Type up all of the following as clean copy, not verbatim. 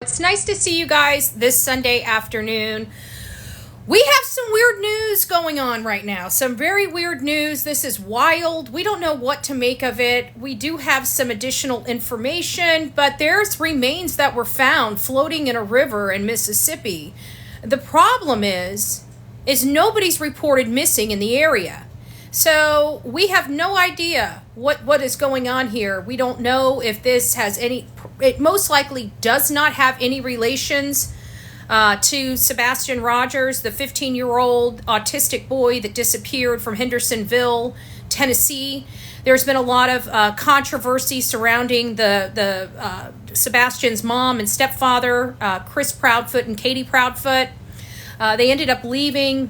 It's nice to see you guys this Sunday afternoon. We have some weird news going on right now. Some very weird news. This is wild. We don't know what to make of it. We do have some additional information, but there's remains that were found floating in a river in Mississippi. The problem is nobody's reported missing in the area. So we have no idea what is going on here. We don't know if this has any, it most likely does not have any relations to Sebastian Rogers, the 15-year-old autistic boy that disappeared from Hendersonville, Tennessee. There's been a lot of controversy surrounding the Sebastian's mom and stepfather, Chris Proudfoot and Katie Proudfoot. They ended up leaving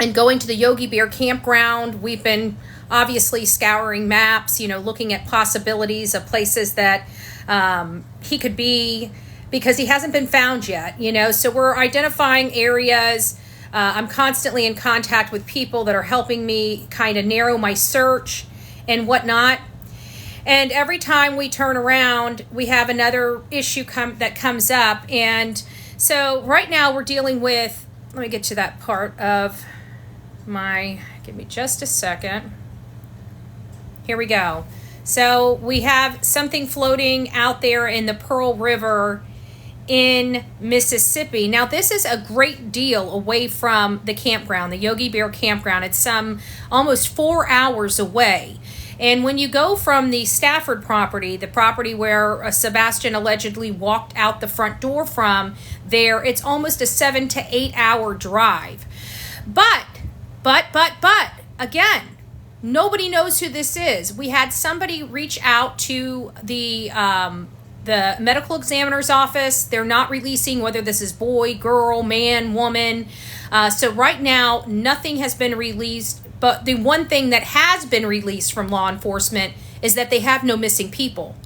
and going to the Yogi Bear campground. We've been obviously scouring maps, looking at possibilities of places that he could be, because he hasn't been found yet, So we're identifying areas. I'm constantly in contact with people that are helping me kind of narrow my search and whatnot. And every time we turn around, we have another issue that comes up. And so right now we're dealing with, let me get to that part of give me just a second. Here we go. So we have something floating out there in the Pearl River in Mississippi. Now, this is a great deal away from the campground, the Yogi Bear campground. It's almost 4 hours away. And when you go from the Stafford property, the property where Sebastian allegedly walked out the front door from, it's almost a 7 to 8 hour drive. But, again, nobody knows who this is. We had somebody reach out to the medical examiner's office. They're not releasing whether this is boy, girl, man, woman. So right now, nothing has been released. But the one thing that has been released from law enforcement is that they have no missing people.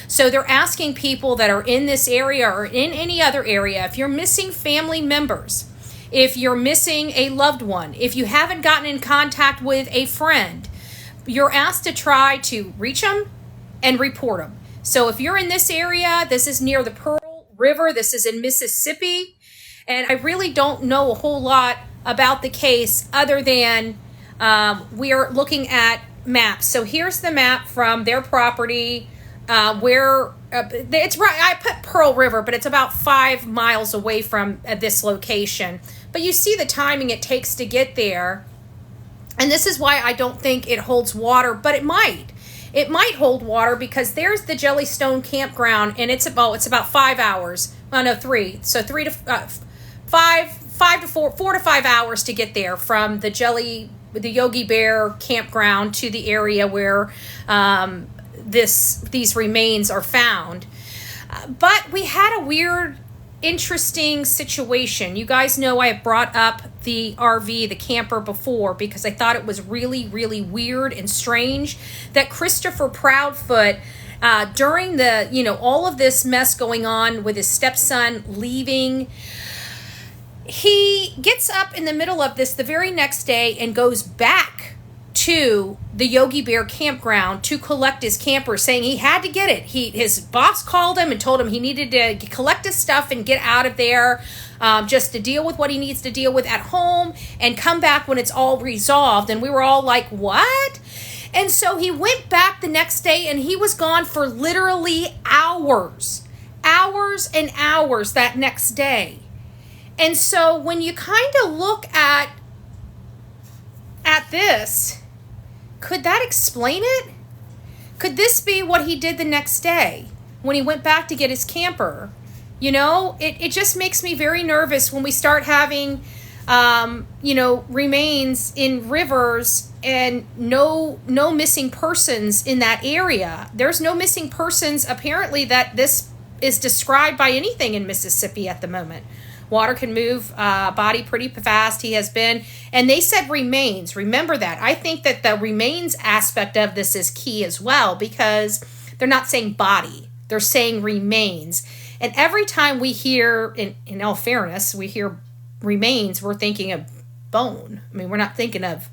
So they're asking people that are in this area or in any other area, if you're missing family members, if you're missing a loved one, if you haven't gotten in contact with a friend, you're asked to try to reach them and report them. So if you're in this area, this is near the Pearl River, this is in Mississippi, and I really don't know a whole lot about the case other than we are looking at maps. So here's the map from their property where it's right. I put Pearl River, but it's about 5 miles away from this location. But you see the timing it takes to get there. And this is why I don't think it holds water, but it might. It might hold water because there's the Jellystone campground, and it's about 5 hours. Well, no, 3. So 4 to 5 hours to get there from the Yogi Bear campground to the area where these remains are found. But we had a weird, interesting situation. You guys know I have brought up the RV, the camper, before because I thought it was really, really weird and strange that Christopher Proudfoot, during all of this mess going on with his stepson leaving, he gets up in the middle of this the very next day and goes back to the Yogi Bear campground to collect his camper, saying he had to get it. His boss called him and told him he needed to collect his stuff and get out of there, just to deal with what he needs to deal with at home and come back when it's all resolved. And we were all like, what? And so he went back the next day and he was gone for literally hours and hours that next day. And so when you kind of look at this, could that explain it? Could this be what he did the next day when he went back to get his camper? It just makes me very nervous when we start having, remains in rivers and no missing persons in that area. There's no missing persons, apparently, that this is described by anything in Mississippi at the moment. Water can move body pretty fast. He has been, and they said remains. Remember that. I think that the remains aspect of this is key as well, because they're not saying body. They're saying remains. And every time we hear, in all fairness, we hear remains, we're thinking of bone. I mean, we're not thinking of,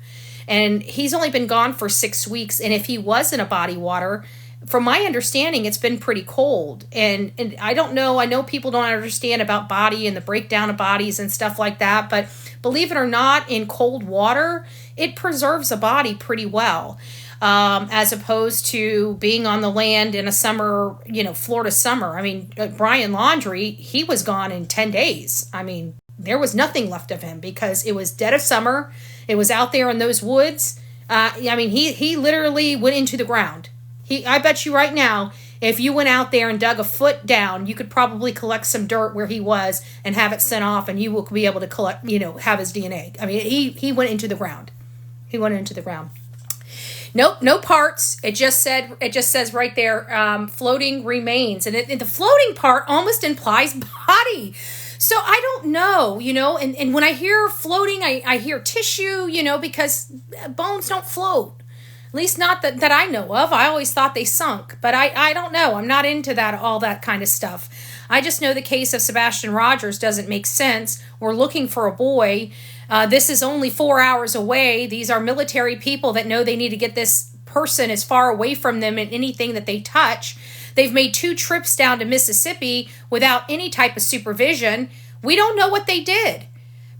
and he's only been gone for 6 weeks. And if he was in a body water, from my understanding, it's been pretty cold. And I don't know. I know people don't understand about body and the breakdown of bodies and stuff like that. But believe it or not, in cold water, it preserves a body pretty well. As opposed to being on the land in a summer, Florida summer. I mean, Brian Laundrie, he was gone in 10 days. I mean, there was nothing left of him because it was dead of summer. It was out there in those woods. He literally went into the ground. I bet you right now, if you went out there and dug a foot down, you could probably collect some dirt where he was and have it sent off, and you will be able to collect, have his DNA. I mean, he went into the ground. He went into the ground. Nope, no parts. It just says right there, floating remains, and the floating part almost implies body. So I don't know, and when I hear floating, I hear tissue, because bones don't float. At least not that I know of. I always thought they sunk, but I don't know. I'm not into all that kind of stuff. I just know the case of Sebastian Rogers doesn't make sense. We're looking for a boy. This is only 4 hours away. These are military people that know they need to get this person as far away from them and anything that they touch. They've made 2 trips down to Mississippi without any type of supervision. We don't know what they did.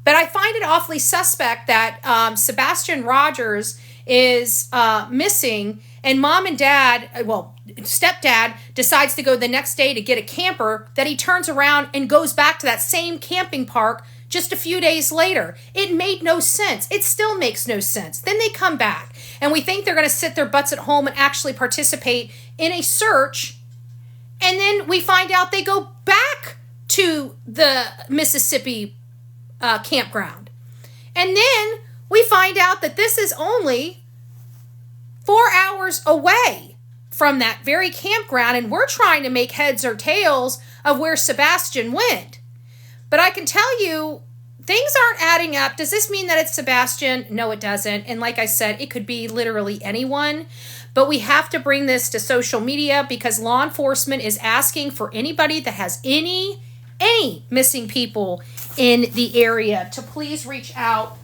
But I find it awfully suspect that Sebastian Rogers is missing, and mom and dad, stepdad, decides to go the next day to get a camper, that he turns around and goes back to that same camping park just a few days later. It made no sense. It still makes no sense. Then they come back, and we think they're going to sit their butts at home and actually participate in a search, and then we find out they go back to the Mississippi campground. And then we find out that this is only 4 hours away from that very campground, and we're trying to make heads or tails of where Sebastian went. But I can tell you, things aren't adding up. Does this mean that it's Sebastian? No, it doesn't. And like I said, it could be literally anyone. But we have to bring this to social media because law enforcement is asking for anybody that has any missing people in the area to please reach out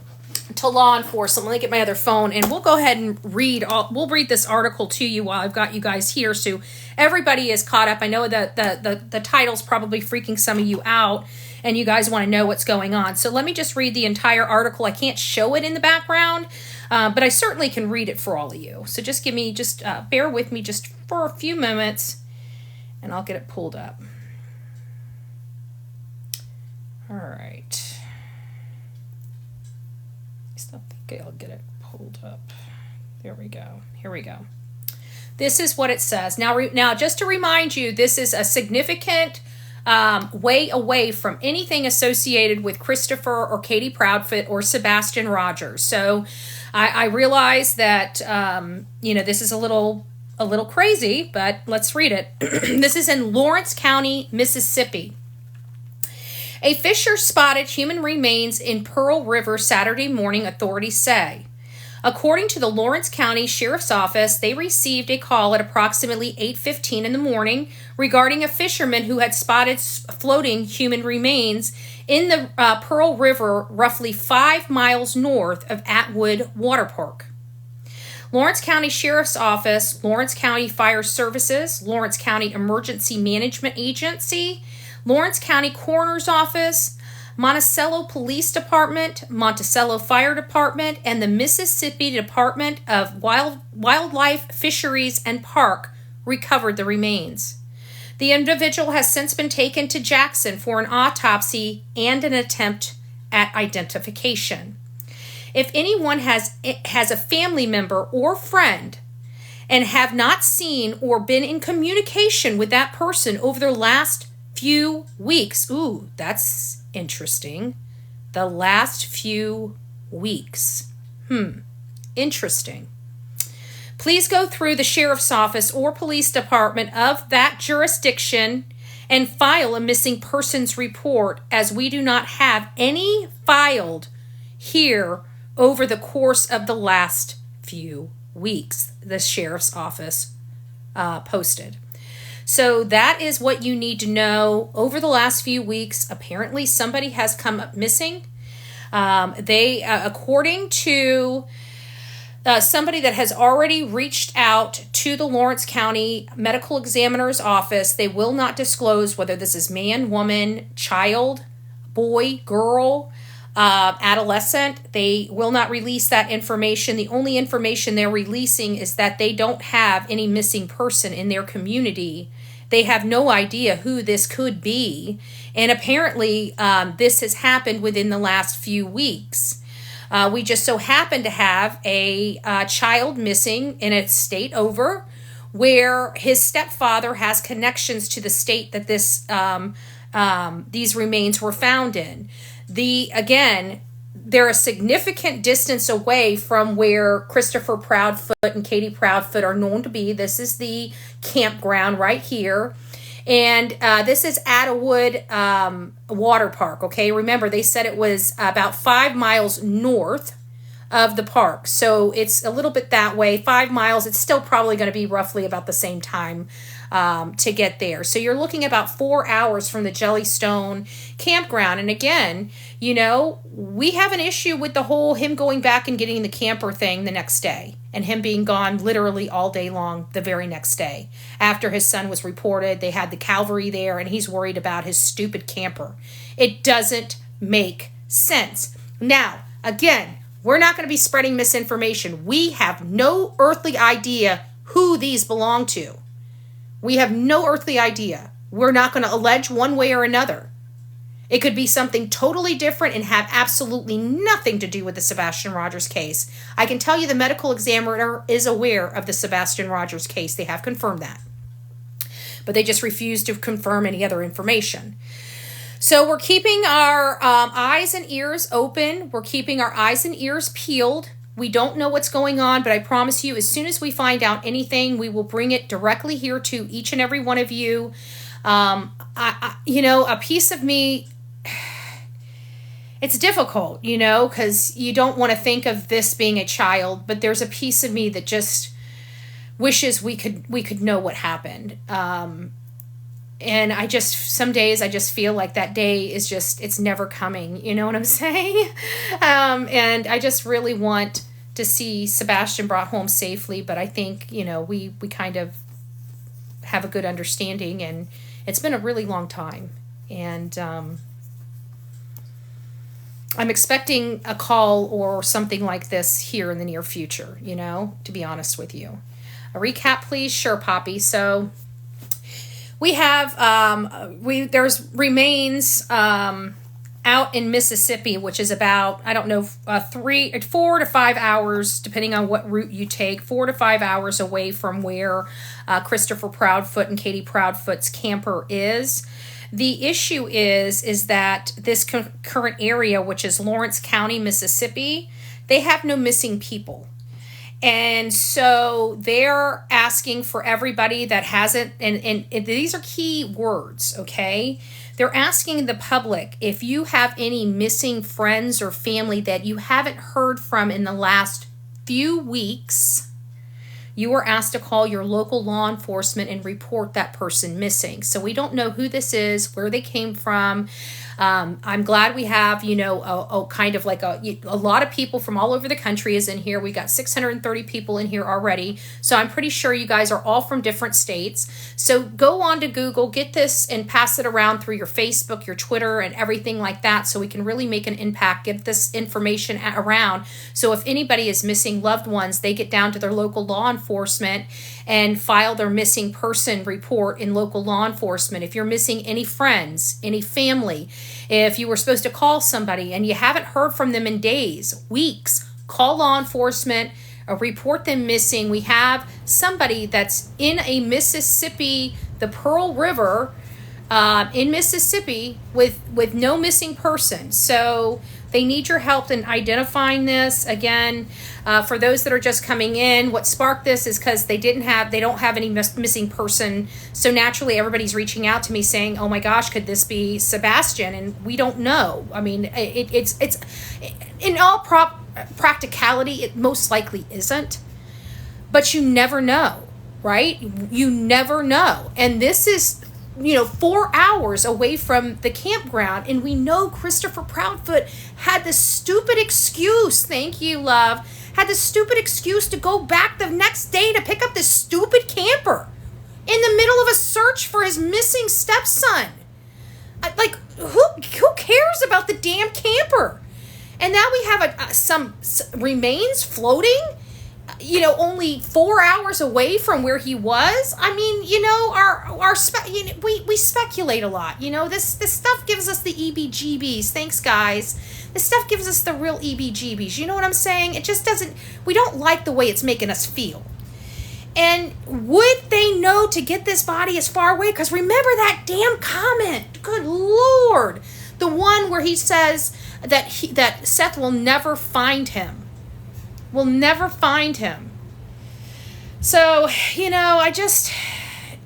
to law enforcement. Let me get my other phone, and we'll go ahead and we'll read this article to you while I've got you guys here, so everybody is caught up. I know that the title's probably freaking some of you out, and you guys want to know what's going on. So let me just read the entire article. I can't show it in the background, but I certainly can read it for all of you. So just bear with me just for a few moments, and I'll get it pulled up. All right. Okay, I'll get it pulled up. There we go. Here we go. This is what it says. Now, just to remind you, this is a significant way away from anything associated with Christopher or Katie Proudfoot or Sebastian Rogers. So I realize that, this is a little crazy, but let's read it. This is in Lawrence County, Mississippi. A fisher spotted human remains in Pearl River Saturday morning, authorities say. According to the Lawrence County Sheriff's Office, they received a call at approximately 8:15 in the morning regarding a fisherman who had spotted floating human remains in the Pearl River roughly 5 miles north of Atwood Water Park. Lawrence County Sheriff's Office, Lawrence County Fire Services, Lawrence County Emergency Management Agency, Lawrence County Coroner's Office, Monticello Police Department, Monticello Fire Department, and the Mississippi Department of Wildlife, Fisheries, and Park recovered the remains. The individual has since been taken to Jackson for an autopsy and an attempt at identification. If anyone has a family member or friend and have not seen or been in communication with that person over the last few weeks. Ooh, that's interesting. The last few weeks. Interesting. Please go through the sheriff's office or police department of that jurisdiction and file a missing persons report, as we do not have any filed here over the course of the last few weeks, the sheriff's office posted. So that is what you need to know. Over the last few weeks, apparently somebody has come up missing. According to somebody that has already reached out to the Lawrence County Medical Examiner's office. They will not disclose whether this is man, woman, child, boy, girl, adolescent. They will not release that information. The only information they're releasing is that they don't have any missing person in their community. They have no idea who this could be. And apparently, this has happened within the last few weeks. We just so happen to have a child missing in a state over, where his stepfather has connections to the state that these remains were found in. They're a significant distance away from where Christopher Proudfoot and Katie Proudfoot are known to be. This is the campground right here. And this is Addawood Water Park, okay? Remember, they said it was about 5 miles north of the park. So it's a little bit that way. 5 miles, it's still probably going to be roughly about the same time to get there. So you're looking about 4 hours from the Jellystone campground. And again, you know, we have an issue with the whole him going back and getting the camper thing the next day, and him being gone literally all day long the very next day. After his son was reported, they had the cavalry there, and he's worried about his stupid camper. It doesn't make sense. Now, again, we're not going to be spreading misinformation. We have no earthly idea who these belong to. We have no earthly idea. We're not going to allege one way or another. It could be something totally different and have absolutely nothing to do with the Sebastian Rogers case. I can tell you the medical examiner is aware of the Sebastian Rogers case. They have confirmed that. But they just refuse to confirm any other information. So we're keeping our eyes and ears open. We're keeping our eyes and ears peeled. We don't know what's going on, but I promise you, as soon as we find out anything, we will bring it directly here to each and every one of you. A piece of me, it's difficult, because you don't want to think of this being a child, but there's a piece of me that just wishes we could know what happened. And some days I just feel like that day is it's never coming. You know what I'm saying? And I just really want to see Sebastian brought home safely, but I think, we kind of have a good understanding, and it's been a really long time. And I'm expecting a call or something like this here in the near future, to be honest with you. A recap, please. Sure, Poppy. So we have, there's remains out in Mississippi, which is about, 4 to 5 hours, depending on what route you take, 4 to 5 hours away from where Christopher Proudfoot and Katie Proudfoot's camper is. The issue is that this current area, which is Lawrence County, Mississippi, they have no missing people. And so they're asking for everybody that hasn't, and these are key words, okay? They're asking the public if you have any missing friends or family that you haven't heard from in the last few weeks, you are asked to call your local law enforcement and report that person missing. So we don't know who this is, where they came from. I'm glad we have, a kind of like a lot of people from all over the country is in here. We got 630 people in here already. So I'm pretty sure you guys are all from different states. So go on to Google, get this and pass it around through your Facebook, your Twitter, and everything like that, so we can really make an impact, get this information around. So if anybody is missing loved ones, they get down to their local law enforcement and file their missing person report in local law enforcement. If you're missing any friends, any family, if you were supposed to call somebody and you haven't heard from them in days, weeks, call law enforcement, report them missing. We have somebody that's in a Mississippi, the Pearl River, in Mississippi with no missing person. So they need your help in identifying this. Again, for those that are just coming in, what sparked this is because they don't have any missing person. So naturally, everybody's reaching out to me saying, "Oh my gosh, could this be Sebastian?" And we don't know. I mean, it's in all practicality, it most likely isn't. But you never know, right? You never know. And this is 4 hours away from the campground. And we know Christopher Proudfoot had this stupid excuse. Thank you, love. Had this stupid excuse to go back the next day to pick up this stupid camper in the middle of a search for his missing stepson. Like, who cares about the damn camper? And now we have some remains floating, only 4 hours away from where he was. I mean, we speculate a lot. This stuff gives us the EBGBs. Thanks, guys. This stuff gives us the real EBGBs. You know what I'm saying? It just doesn't. We don't like the way it's making us feel. And would they know to get this body as far away? Because remember that damn comment. Good Lord. The one where he says that Seth will never find him. Will never find him. So,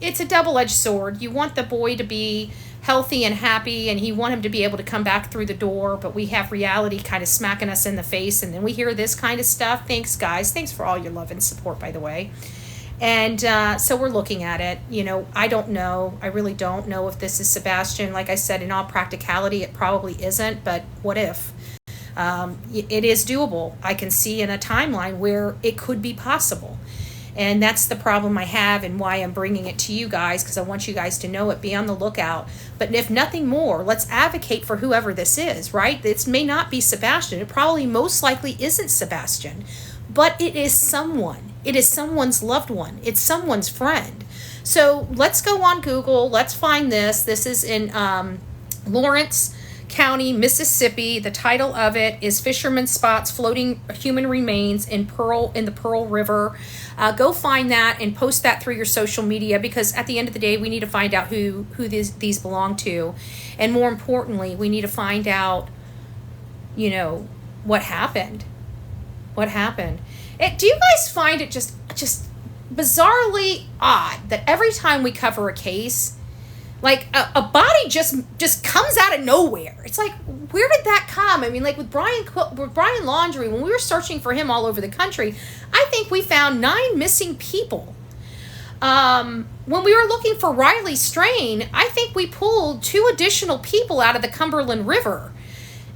it's a double-edged sword. You want the boy to be healthy and happy, and you want him to be able to come back through the door, but we have reality kind of smacking us in the face, and then we hear this kind of stuff. Thanks, guys. Thanks for all your love and support, by the way. And so we're looking at it. I don't know. I really don't know if this is Sebastian. Like I said, in all practicality, it probably isn't, but what if? It is doable. I can see in a timeline where it could be possible. And that's the problem I have and why I'm bringing it to you guys, because I want you guys to know it. Be on the lookout. But if nothing more, let's advocate for whoever this is, right? It may not be Sebastian. It probably most likely isn't Sebastian. But it is someone. It is someone's loved one. It's someone's friend. So let's go on Google. Let's find this. This is in Lawrence County, Mississippi. The title of it is Fisherman Spots Floating Human Remains in the Pearl River. Go find that and post that through your social media, because at the end of the day, we need to find out who these belong to. And more importantly, we need to find out, what happened. What happened? Do you guys find it just bizarrely odd that every time we cover a case, like a body just comes out of nowhere? It's like, where did that come? I mean, like with Brian Laundrie, when we were searching for him all over the country, I think we found 9 missing people. When we were looking for Riley Strain, I think we pulled 2 additional people out of the Cumberland River.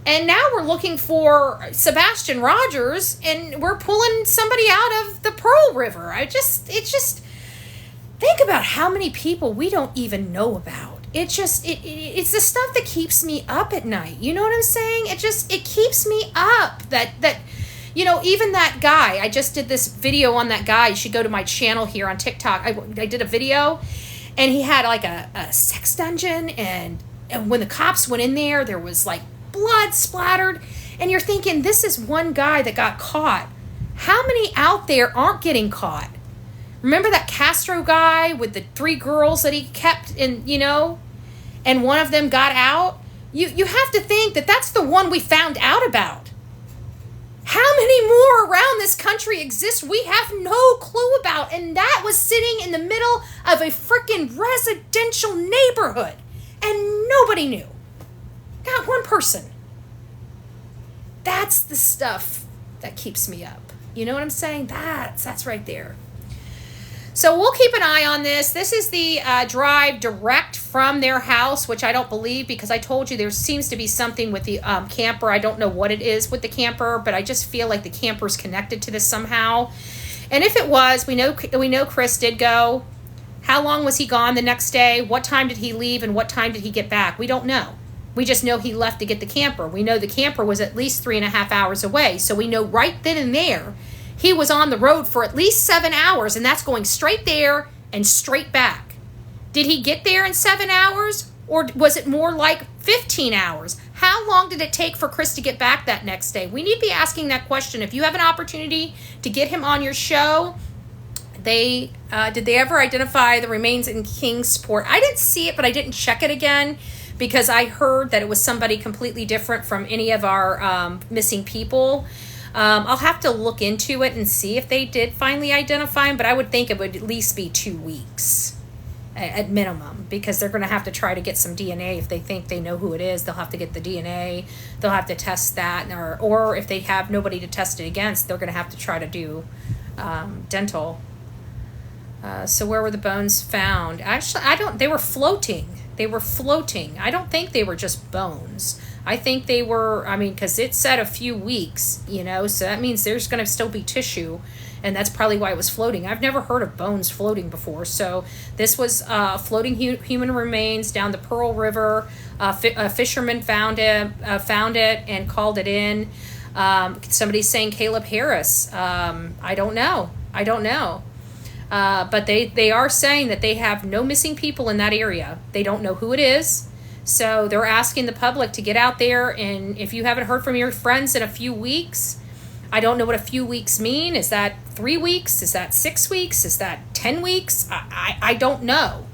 And now we're looking for Sebastian Rogers, and we're pulling somebody out of the Pearl River. It's just think about how many people we don't even know about. It's the stuff that keeps me up at night. You know what I'm saying? It keeps me up that even that guy, I just did this video on that guy. You should go to my channel here on TikTok. I did a video, and he had like a sex dungeon, and when the cops went in there was like blood splattered, and you're thinking, this is one guy that got caught. How many out there aren't getting caught? Remember that Castro guy with the 3 girls that he kept in, and one of them got out? You have to think that that's the one we found out about. How many more around this country exist we have no clue about? And that was sitting in the middle of a freaking residential neighborhood, and nobody knew. Not one person. That's the stuff that keeps me up. You know what I'm saying? That's right there. So we'll keep an eye on this. This is the drive direct from their house, which I don't believe, because I told you there seems to be something with the camper. I don't know what it is with the camper, but I just feel like the camper's connected to this somehow. And if it was, we know Chris did go. How long was he gone the next day? What time did he leave, and what time did he get back? We don't know. We just know he left to get the camper. We know the camper was at least 3.5 hours away. So we know right then and there he was on the road for at least 7 hours, and that's going straight there and straight back. Did he get there in 7 hours, or was it more like 15 hours? How long did it take for Chris to get back that next day? We need to be asking that question. If you have an opportunity to get him on your show, did they ever identify the remains in Kingsport? I didn't see it, but I didn't check it again, because I heard that it was somebody completely different from any of our missing people. I'll have to look into it and see if they did finally identify him, but I would think it would at least be 2 weeks at minimum, because they're going to have to try to get some DNA. If they think they know who it is, they'll have to get the DNA. They'll have to test that, or if they have nobody to test it against, they're going to have to try to do dental So where were the bones found? Actually, they were floating. They were floating. I don't think they were just bones. I think they were, because it said a few weeks, so that means there's going to still be tissue, and that's probably why it was floating. I've never heard of bones floating before. So this was floating human remains down the Pearl River. A fisherman found it and called it in. Somebody's saying Caleb Harris. I don't know. But they are saying that they have no missing people in that area. They don't know who it is. So they're asking the public to get out there, and if you haven't heard from your friends in a few weeks, I don't know what a few weeks mean. Is that 3 weeks? Is that 6 weeks? Is that 10 weeks? I don't know.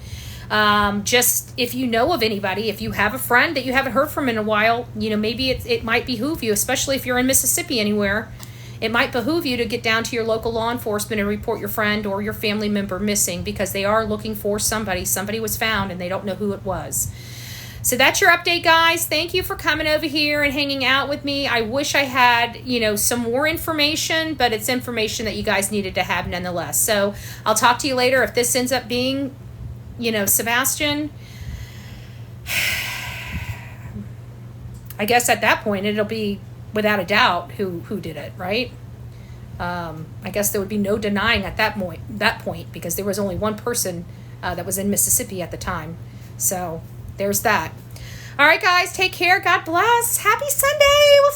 Just if you know of anybody, if you have a friend that you haven't heard from in a while, maybe it might behoove you, especially if you're in Mississippi anywhere. It might behoove you to get down to your local law enforcement and report your friend or your family member missing, because they are looking for somebody. Somebody was found and they don't know who it was. So that's your update, guys. Thank you for coming over here and hanging out with me. I wish I had, some more information, but it's information that you guys needed to have nonetheless. So I'll talk to you later. If this ends up being, Sebastian, I guess at that point it'll be without a doubt who did it, right? I guess there would be no denying at that point, because there was only one person that was in Mississippi at the time. So there's that. All right, guys, take care. God bless. Happy Sunday. We'll